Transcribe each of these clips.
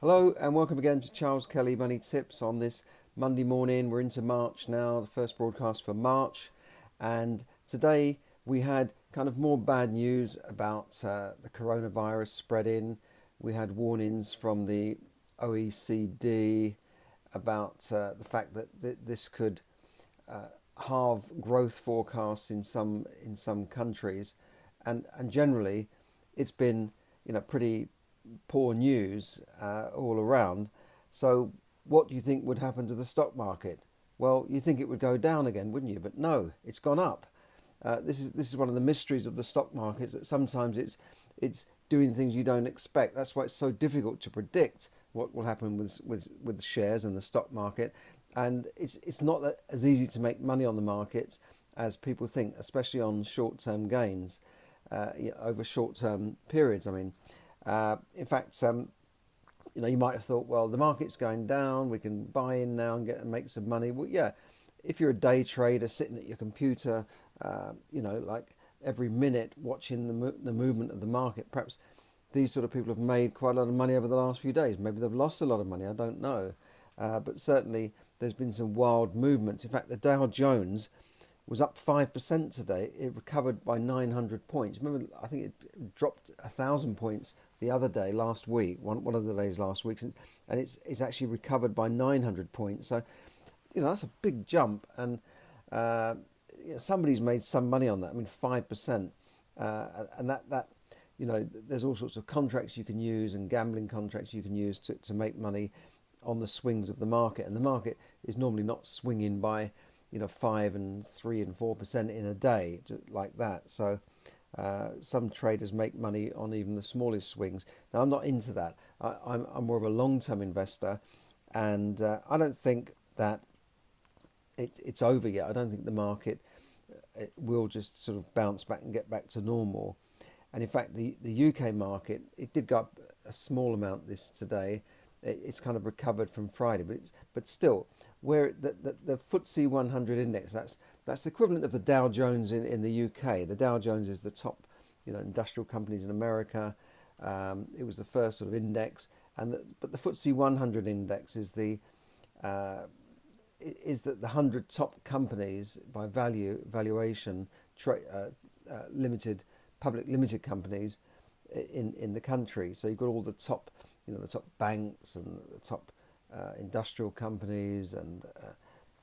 Hello and welcome again to Charles Kelly Money Tips on this Monday morning. We're into March now, the first broadcast for March. And today we had kind of more bad news about the coronavirus spreading. We had warnings from the OECD about the fact that this could halve growth forecasts in some countries, and generally it's been pretty poor news all around. So what do you think would happen to the stock market? Well, you think it would go down again, wouldn't you? But no, it's gone up. This is one of the mysteries of the stock markets, that sometimes it's doing things you don't expect. That's why it's so difficult to predict what will happen with shares and the stock market. And it's not as easy to make money on the market as people think, especially on short-term gains over short-term periods. I mean, in fact, you might have thought, well, the market's going down, we can buy in now and make some money. Well, yeah, if you're a day trader sitting at your computer, like every minute watching the movement of the market, perhaps these sort of people have made quite a lot of money over the last few days. Maybe they've lost a lot of money, I don't know. But certainly there's been some wild movements. In fact, the Dow Jones was up 5% today. It recovered by 900 points. Remember, I think it dropped 1,000 points the other day, last week, one of the days last week, and it's actually recovered by 900 points. So, that's a big jump, and somebody's made some money on that. I mean, 5%, and that there's all sorts of contracts you can use and gambling contracts you can use to make money on the swings of the market, and the market is normally not swinging by 5 and 3 and 4% in a day, just like that. So some traders make money on even the smallest swings. Now, I'm not into that. I'm more of a long-term investor, and I don't think that it's over yet. I don't think the market will just sort of bounce back and get back to normal. And in fact, the UK market, it did go up a small amount this today. It's kind of recovered from Friday, but still, where the FTSE 100 index, that's the equivalent of the Dow Jones in the UK. The Dow Jones is the top, industrial companies in America. It was the first sort of index, but the FTSE 100 index is the 100 top companies by valuation, public limited companies in the country. So you've got all the top, the top banks and the top industrial companies, and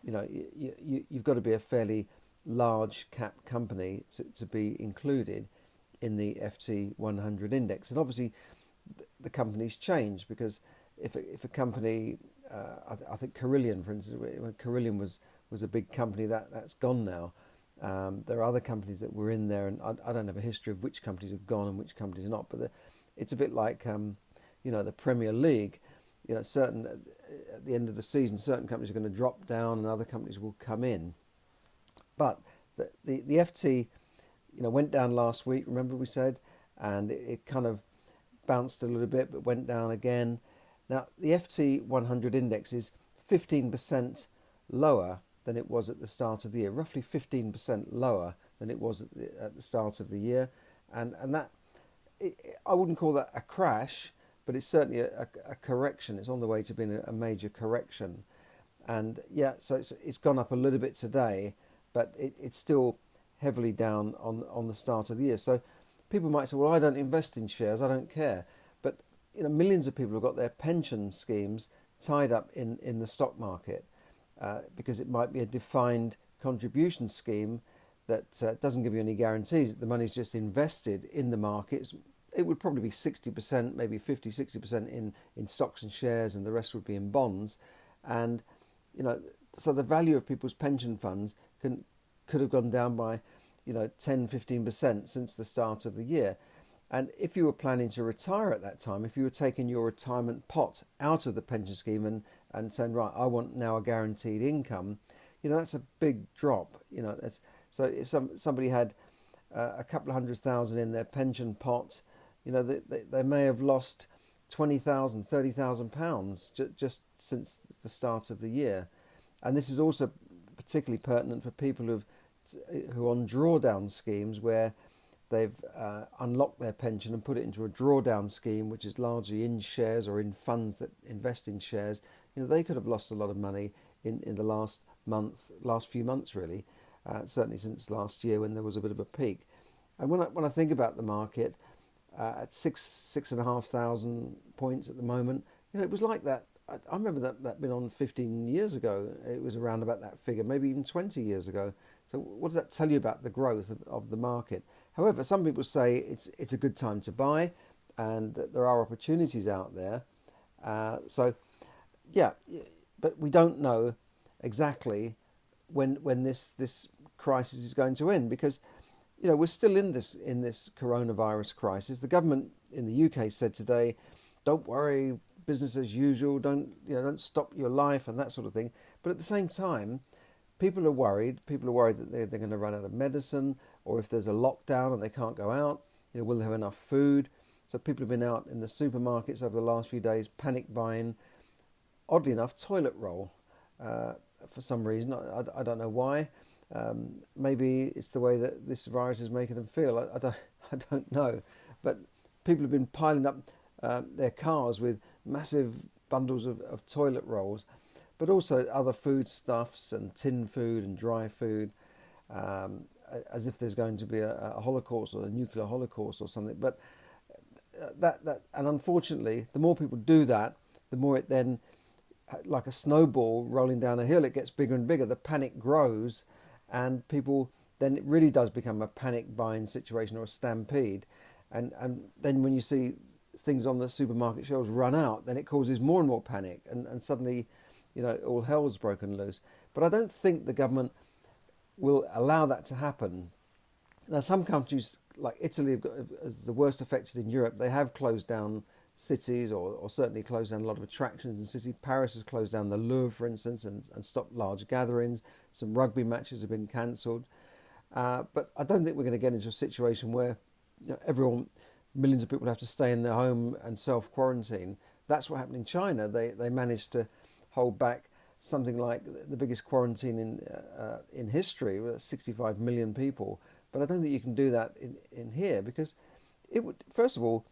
you've got to be a fairly large cap company to be included in the FT 100 index. And obviously the companies change, because if a company, I think Carillion, for instance, when Carillion was a big company, that's gone now. There are other companies that were in there, and I don't have a history of which companies have gone and which companies are not, but it's a bit like the Premier League. Certain at the end of the season, certain companies are going to drop down and other companies will come in. But the FT, went down last week. Remember we said, and it kind of bounced a little bit, but went down again. Now the FT 100 index is 15% lower than it was at the start of the year, roughly 15% lower than it was at the start of the year, and that I wouldn't call that a crash, but it's certainly a correction. It's on the way to being a major correction. And yeah, so it's gone up a little bit today, but it's still heavily down on the start of the year. So people might say, well, I don't invest in shares, I don't care. But millions of people have got their pension schemes tied up in the stock market, because it might be a defined contribution scheme that doesn't give you any guarantees. The money's just invested in the markets. It would probably be 60%, maybe 50, 60% in stocks and shares, and the rest would be in bonds. And, so the value of people's pension funds could have gone down by, 10, 15% since the start of the year. And if you were planning to retire at that time, if you were taking your retirement pot out of the pension scheme and saying, right, I want now a guaranteed income, that's a big drop. So if somebody had a couple of 100,000 in their pension pot, they may have lost 20,000, 30,000 pounds just since the start of the year. And this is also particularly pertinent for people who are on drawdown schemes, where they've unlocked their pension and put it into a drawdown scheme, which is largely in shares or in funds that invest in shares, they could have lost a lot of money in the last few months really, certainly since last year when there was a bit of a peak. And when I think about the market at 6,500 points at the moment, it was like that. I remember that been on 15 years ago. It was around about that figure, maybe even 20 years ago. So what does that tell you about the growth of the market? However, some people say it's a good time to buy, and that there are opportunities out there. But we don't know exactly when this crisis is going to end, because we're still in this coronavirus crisis. The government in the UK said today, "Don't worry, business as usual. Don't stop your life," and that sort of thing. But at the same time, people are worried. People are worried that they're going to run out of medicine, or if there's a lockdown and they can't go out, will they have enough food? So people have been out in the supermarkets over the last few days, panic buying, oddly enough, toilet roll for some reason. I don't know why. Maybe it's the way that this virus is making them feel. I don't know. But people have been piling up their cars with massive bundles of toilet rolls, but also other foodstuffs and tin food and dry food, as if there's going to be a holocaust or a nuclear holocaust or something. But and unfortunately, the more people do that, the more it then, like a snowball rolling down a hill, it gets bigger and bigger. The panic grows, and people, then it really does become a panic buying situation or a stampede. And then when you see things on the supermarket shelves run out, then it causes more and more panic, and suddenly, all hell's broken loose. But I don't think the government will allow that to happen. Now, some countries like Italy have got the worst affected in Europe. They have closed down cities, or certainly closed down a lot of attractions in cities. Paris has closed down the Louvre, for instance, and stopped large gatherings. Some rugby matches have been cancelled. But I don't think we're going to get into a situation where millions of people have to stay in their home and self-quarantine. That's what happened in China. They managed to hold back something like the biggest quarantine in history, with 65 million people. But I don't think you can do that in here, because it would, first of all,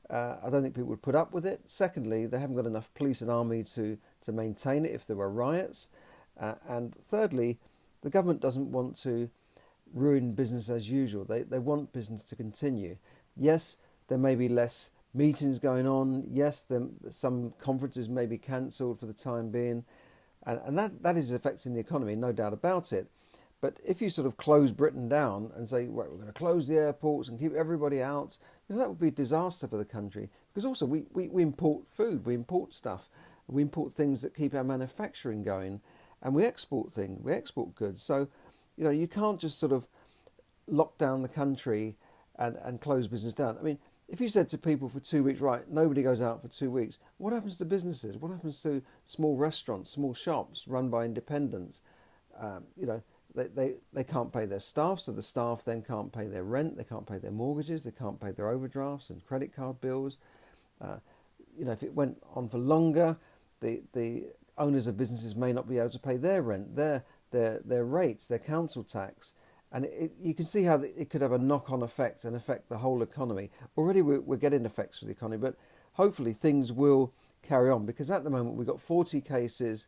I don't think people would put up with it. Secondly, they haven't got enough police and army to maintain it if there were riots. And thirdly, the government doesn't want to ruin business as usual. They want business to continue. Yes, there may be less meetings going on. Yes, some conferences may be cancelled for the time being. And that is affecting the economy, no doubt about it. But if you sort of close Britain down and say, right, we're going to close the airports and keep everybody out, that would be a disaster for the country. Because also we import food, we import stuff, we import things that keep our manufacturing going, and we export goods. So, you can't just sort of lock down the country and close business down. I mean, if you said to people for 2 weeks, right, nobody goes out for 2 weeks, what happens to businesses? What happens to small restaurants, small shops run by independents? They can't pay their staff, so the staff then can't pay their rent, they can't pay their mortgages, they can't pay their overdrafts and credit card bills. If it went on for longer, the owners of businesses may not be able to pay their rent, their rates, their council tax. And you can see how it could have a knock-on effect and affect the whole economy. Already we're getting effects for the economy, but hopefully things will carry on, because at the moment we've got 40 cases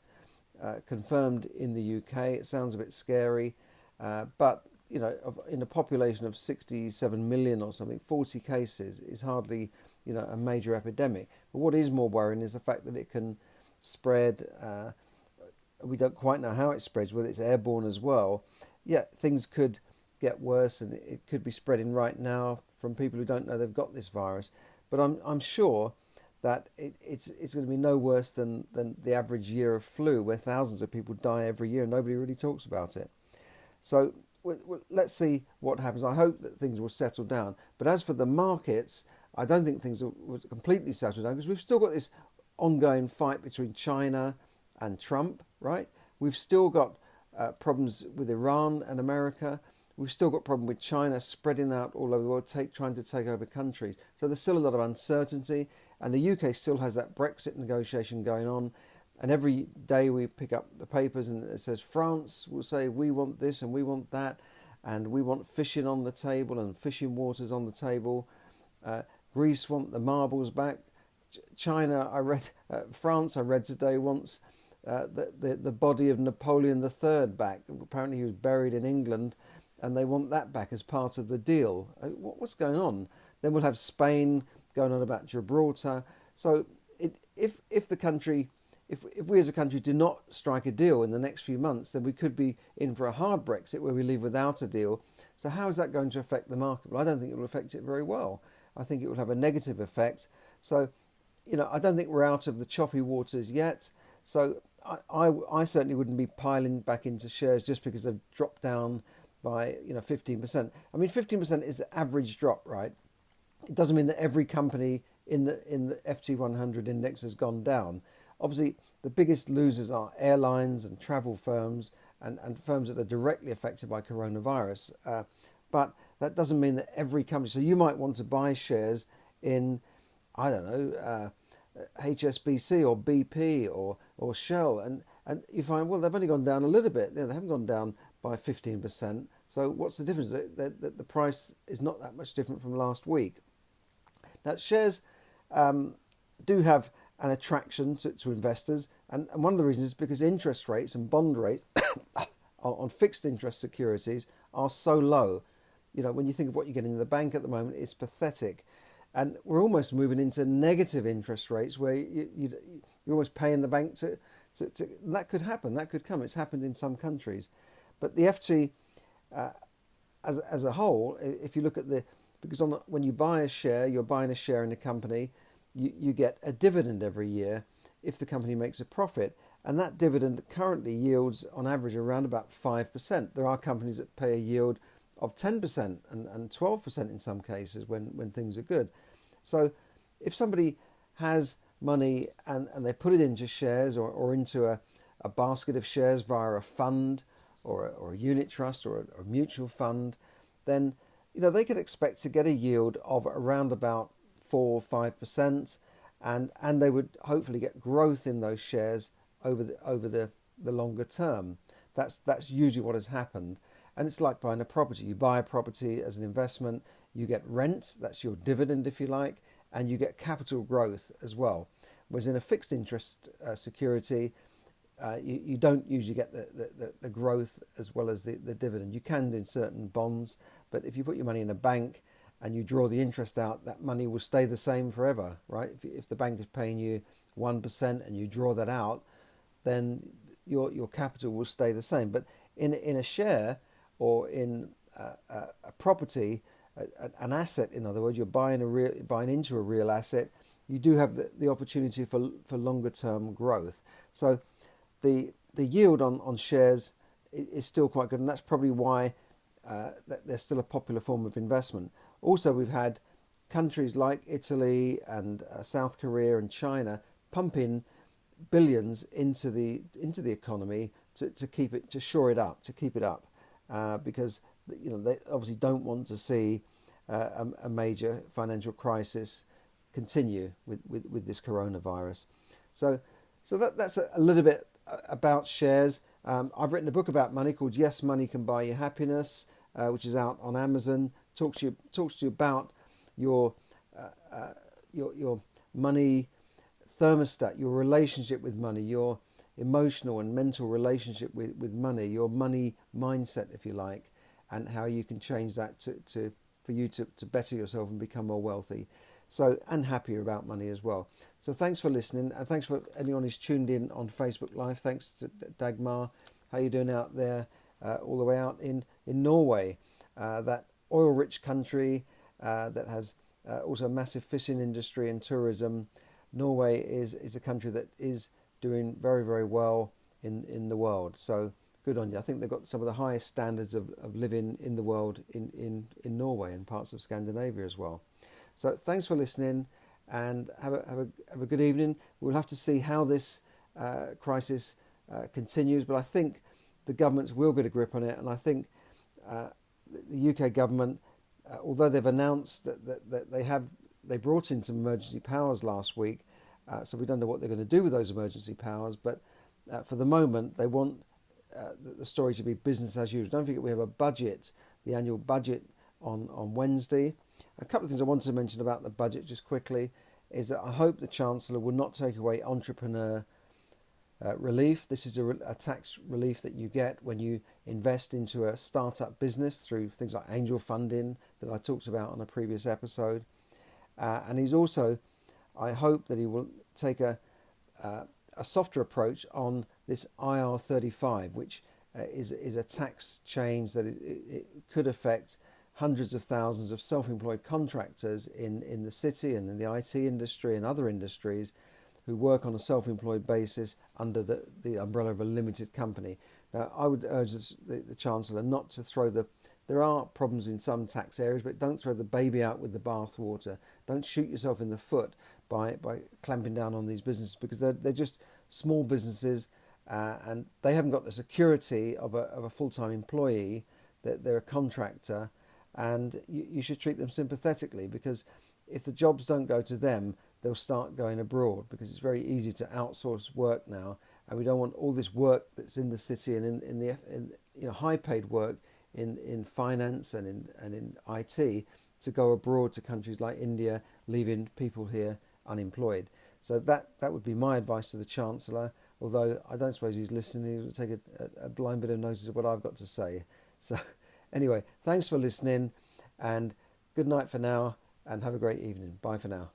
confirmed in the UK. It sounds a bit scary, but in a population of 67 million or something, 40 cases is hardly a major epidemic. But what is more worrying is the fact that it can spread. We don't quite know how it spreads, whether it's airborne as well. Yeah, things could get worse, and it could be spreading right now from people who don't know they've got this virus. But I'm sure that it's going to be no worse than the average year of flu, where thousands of people die every year and nobody really talks about it. So let's see what happens. I hope that things will settle down. But as for the markets, I don't think things will completely settle down, because we've still got this ongoing fight between China and Trump, right? We've still got problems with Iran and America. We've still got a problem with China spreading out all over the world, trying to take over countries. So there's still a lot of uncertainty. And the UK still has that Brexit negotiation going on. And every day we pick up the papers and it says France will say, we want this and we want that. and we want fishing on the table and fishing waters on the table. Greece want the marbles back. China, France, I read today, wants the body of Napoleon III back. Apparently he was buried in England, and they want that back as part of the deal. What's going on? Then we'll have Spain going on about Gibraltar. So if we as a country do not strike a deal in the next few months, then we could be in for a hard Brexit where we leave without a deal. So how is that going to affect the market? Well, I don't think it will affect it very well. I think it will have a negative effect. So, I don't think we're out of the choppy waters yet. So I certainly wouldn't be piling back into shares just because they've dropped down by 15%. I mean, 15% is the average drop, right? It doesn't mean that every company in the FT 100 index has gone down. Obviously, the biggest losers are airlines and travel firms and firms that are directly affected by coronavirus. But that doesn't mean that every company. So you might want to buy shares in, I don't know, HSBC or BP or Shell, and you find, well, they've only gone down a little bit. They haven't gone down by 15%. So what's the difference? The price is not that much different from last week. Now, shares do have an attraction to investors, and one of the reasons is because interest rates and bond rates on fixed interest securities are so low. When you think of what you're getting in the bank at the moment, it's pathetic. And we're almost moving into negative interest rates where you're almost paying the bank to that could happen, that could come. It's happened in some countries. But the FT as a whole, if you look at because when you buy a share, you're buying a share in a company, you get a dividend every year if the company makes a profit. And that dividend currently yields on average around about 5%. There are companies that pay a yield of 10% and 12% in some cases when things are good. So if somebody has money and they put it into shares or into a basket of shares via a fund or a unit trust or a mutual fund, then they could expect to get a yield of around about 4 or 5%, and they would hopefully get growth in those shares over the longer term. That's usually what has happened. And it's like buying a property. You buy a property as an investment, you get rent, that's your dividend if you like, and you get capital growth as well. Whereas in a fixed interest security, you don't usually get the growth as well as the dividend. You can do in certain bonds, but if you put your money in a bank and you draw the interest out, that money will stay the same forever, right? If the bank is paying you 1% and you draw that out, then your capital will stay the same. But in a share or in a property, an asset, in other words, you're buying into a real asset, you do have the opportunity for longer term growth. So the yield on shares is still quite good, and that's probably why they're still a popular form of investment. Also, we've had countries like Italy and South Korea and China pumping billions into the economy to keep it, to shore it up, to keep it up, because they obviously don't want to see a major financial crisis continue with this coronavirus. So that's a little bit about shares. I've written a book about money called Yes, Money Can Buy You Happiness, which is out on Amazon. Talks to you about your money thermostat, your relationship with money, your emotional and mental relationship with money, your money mindset, if you like, and how you can change that for you to better yourself and become more wealthy. So, and happier about money as well. So thanks for listening, and thanks for anyone who's tuned in on Facebook Live. Thanks to Dagmar. How you doing out there, all the way out in Norway, that oil-rich country that has also a massive fishing industry and tourism. Norway is a country that is doing very, very well in the world. So good on you. I think they've got some of the highest standards of living in the world in Norway and parts of Scandinavia as well. So thanks for listening, and have a good evening. We'll have to see how this crisis continues, but I think the governments will get a grip on it, and I think the UK government, although they've announced that they brought in some emergency powers last week, so we don't know what they're going to do with those emergency powers, but for the moment they want the story to be business as usual. Don't forget we have a budget the annual budget on Wednesday. A couple of things I wanted to mention about the budget just quickly is that I hope the Chancellor will not take away entrepreneur relief. This is a tax relief that you get when you invest into a startup business through things like angel funding that I talked about on a previous episode. And he's also, I hope that he will take a softer approach on this IR35, which is a tax change that it could affect hundreds of thousands of self-employed contractors in the city and in the IT industry and other industries who work on a self-employed basis under the umbrella of a limited company. Now, I would urge the Chancellor not to throw there are problems in some tax areas, but don't throw the baby out with the bathwater. Don't shoot yourself in the foot by clamping down on these businesses, because they're just small businesses and they haven't got the security of a full-time employee, that they're a contractor, and you should treat them sympathetically, because if the jobs don't go to them, they'll start going abroad, because it's very easy to outsource work now, and we don't want all this work that's in the city and in high-paid work in finance and in IT to go abroad to countries like India, leaving people here unemployed. So that would be my advice to the Chancellor, although I don't suppose he's listening. He'll take a blind bit of notice of what I've got to say. So anyway, thanks for listening, and good night for now, and have a great evening. Bye for now.